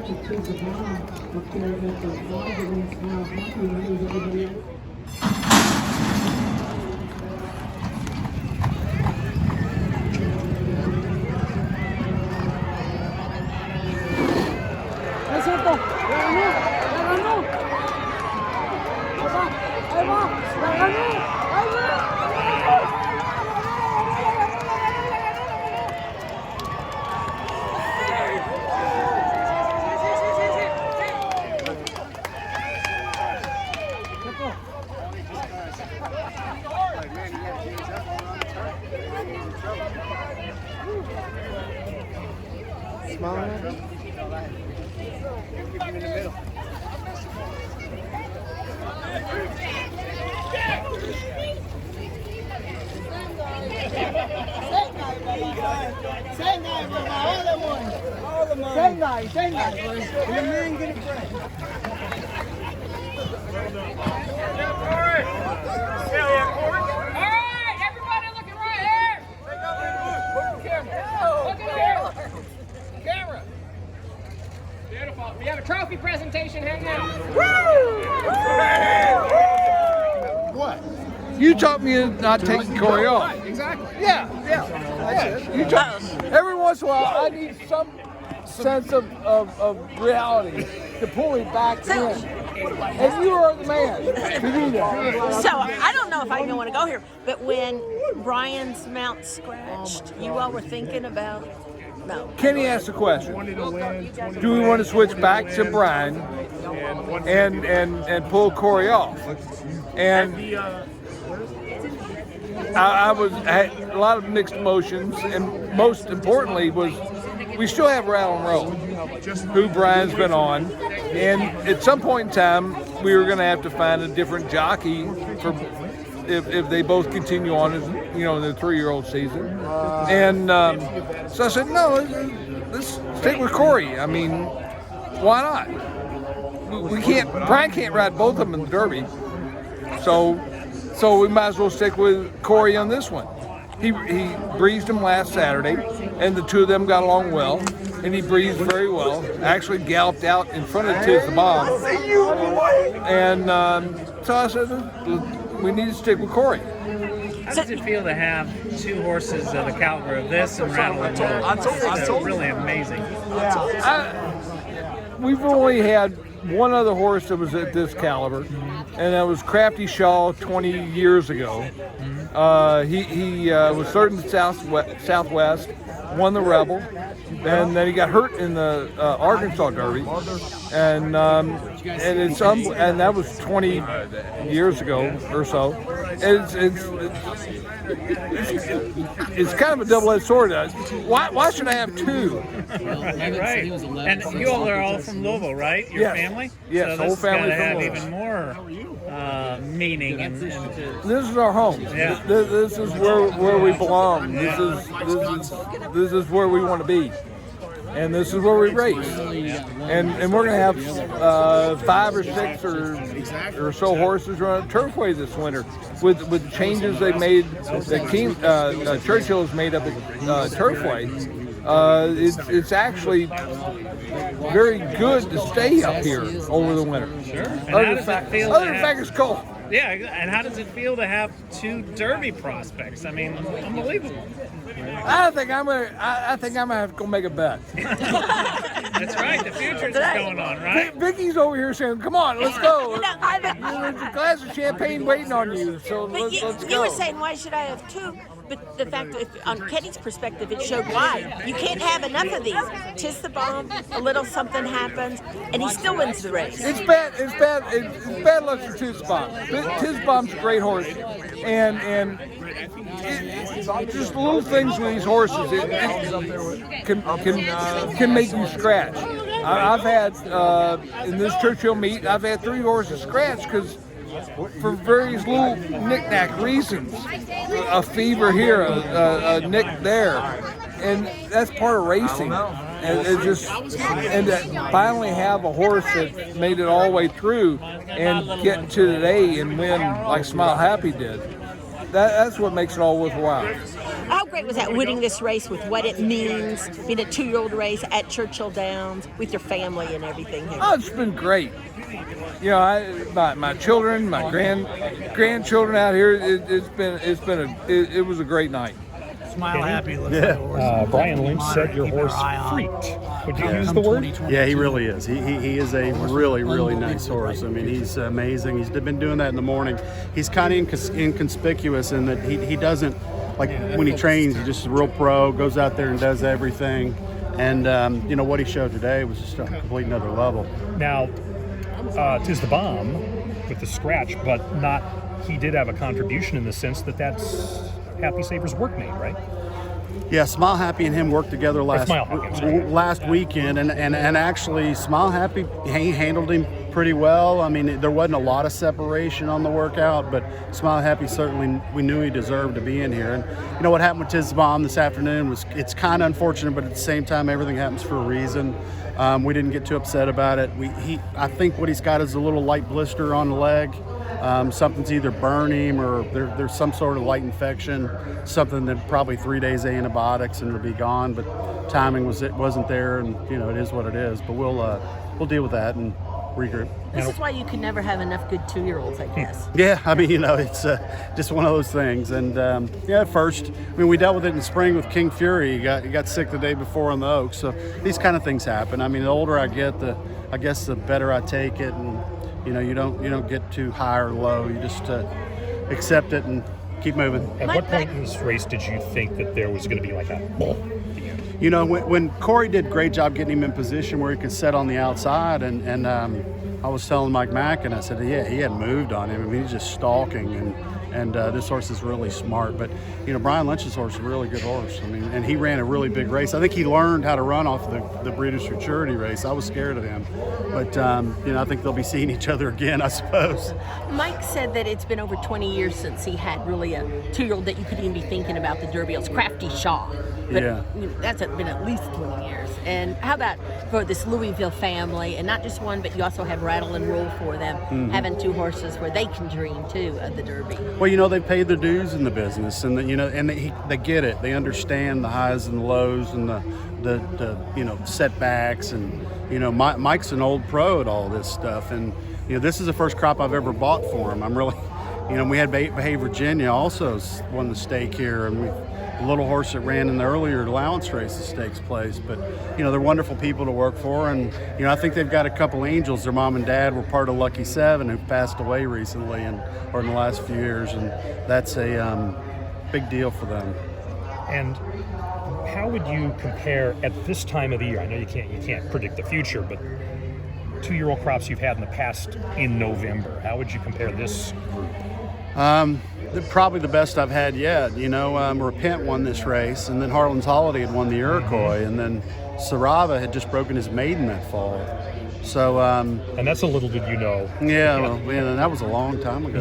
to Tiz the Bomb up there at the Claiborne everybody else. We have a trophy presentation hanging out. What? You taught me not taking Corey off. Exactly. Yeah. You taught, every once in a while, I need some sense of reality to pull me back in. And you are the man to do that. So I don't know if I even want to go here, but when Brian's mount scratched, you all were thinking about. No. Kenny asked the question, do we want to switch back to Brian and pull Corey off? And I had a lot of mixed emotions, and most importantly was we still have Rattle N Roll, who Brian's been on, and at some point in time we were going to have to find a different jockey for if they both continue on as in their 3-year-old season. And so I said, no, let's stick with Corey. I mean, why not? Brian can't ride both of them in the Derby, so we might as well stick with Corey on this one. He breezed him last Saturday, and the two of them got along well, and he breezed very well. Actually galloped out in front of Tiz the Bomb. And so I said, we need to stick with Corey. How does it feel to have two horses of the caliber of this and Rattle N Roll? It's really amazing. We've only had one other horse that was at this caliber, and that was Crafty Shaw 20 years ago. He was third in the Southwest, won the Rebel, and then he got hurt in the Arkansas Derby, and that was 20 years ago or so. It's kind of a double-edged sword. Why should I have two? Right. And you all are all from Louisville, right? Your family? Yes, so whole family from have Louisville. even more meaning. This is our home. Yeah. This is where we belong. This is where we want to be. And this is where we race. And we're going to have 5 or 6 or so horses run a Turfway this winter. With the changes they made, that Churchill has made up at Turfway, it's actually very good to stay up here over the winter. Sure. Other than the fact it's cold. Yeah, and how does it feel to have two Derby prospects? I mean, unbelievable. I think I'm gonna have to go make a bet. That's right. The future's going on, right? Vicky's over here saying, "Come on, let's go." There's a glass of champagne waiting on you, so let's go. You were saying, why should I have two? But the fact that, on Kenny's perspective, it showed why. You can't have enough of these. Tiz the Bomb, a little something happens, and he still wins the race. It's bad luck for Tiz the Bomb. Tiz the Bomb's a great horse, and just little things with these horses can make you scratch. I've had in this Churchill meet, I've had 3 horses scratch because for various little knick-knack reasons, a fever here, a nick there, and that's part of racing. And to finally have a horse that made it all the way through and get to today and win like Smile Happy did, that's what makes it all worthwhile. Oh, great was that winning this race with what it means, being a 2-year-old race at Churchill Downs with your family and everything here? Oh, it's been great. You know, my children, my grandchildren out here. It was a great night. Smile happy. Brian Lynch said your horse freaked. Would you use the word? Yeah, he really is. He is a really, really nice horse. I mean, he's amazing. He's been doing that in the morning. He's kind of inconspicuous in that he doesn't, like when he trains, he's just a real pro, goes out there and does everything. And, you know, what he showed today was just a complete another level. Now, Tiz the Bomb with the scratch, but he did have a contribution in the sense that's Happy Saver's workmate, right? Yeah, Smile Happy and him worked together last weekend, and actually Smile Happy, he handled him pretty well. I mean, there wasn't a lot of separation on the workout, but Smile Happy certainly, we knew he deserved to be in here. And you know what happened with Tiz the Bomb this afternoon it's kind of unfortunate, but at the same time, everything happens for a reason. We didn't get too upset about it. I think what he's got is a little light blister on the leg. Something's either burn him or there's some sort of light infection, something that probably 3 days of antibiotics and it'll be gone. But timing wasn't there, and you know it is what it is. But we'll deal with that and regroup. This is why you can never have enough good 2-year-olds, I guess. Yeah, I mean, you know, it's just one of those things. And yeah, at first, I mean, we dealt with it in the spring with King Fury. He got sick the day before on the Oaks. So these kind of things happen. I mean, the older I get, I guess the better I take it. And you know, you don't get too high or low. You just accept it and keep moving. At what point in this race did you think that there was going to be like a You know, when Corey did a great job getting him in position where he could set on the outside, and I was telling Mike Mackin, I said, yeah, he hadn't moved on him. I mean, he's just stalking, and this horse is really smart. But, you know, Brian Lynch's horse is a really good horse. I mean, and he ran a really big race. I think he learned how to run off the Breeders Futurity race. I was scared of him. But, you know, I think they'll be seeing each other again, I suppose. Mike said that it's been over 20 years since he had really a 2-year-old that you could even be thinking about the Derby. It was Crafty Shaw. But yeah. You know, that's been at least 20 years. And how about for this Louisville family, and not just one, but you also have Rattle N Roll for them, having 2 horses where they can dream too of the Derby. Well, you know, they paid their dues in the business, and you know, and they get it. They understand the highs and the lows and the you know, setbacks, and you know, Mike's an old pro at all this stuff, and you know, this is the first crop I've ever bought for him. I'm really, you know, we had Hey Virginia also won the stake here, and a little horse that ran in the earlier allowance race, the stakes place. But you know, they're wonderful people to work for, and you know, I think they've got a couple angels. Their mom and dad were part of Lucky 7, who passed away recently or in the last few years, and that's a big deal for them. And how would you compare at this time of the year? I know you can't predict the future, but 2-year-old crops you've had in the past in November, how would you compare this group? Probably the best I've had yet. You know, Repent won this race, and then Harlan's Holiday had won the Iroquois, and then Sarava had just broken his maiden that fall. So, and that's a little did you know. Yeah, well, man, that was a long time ago.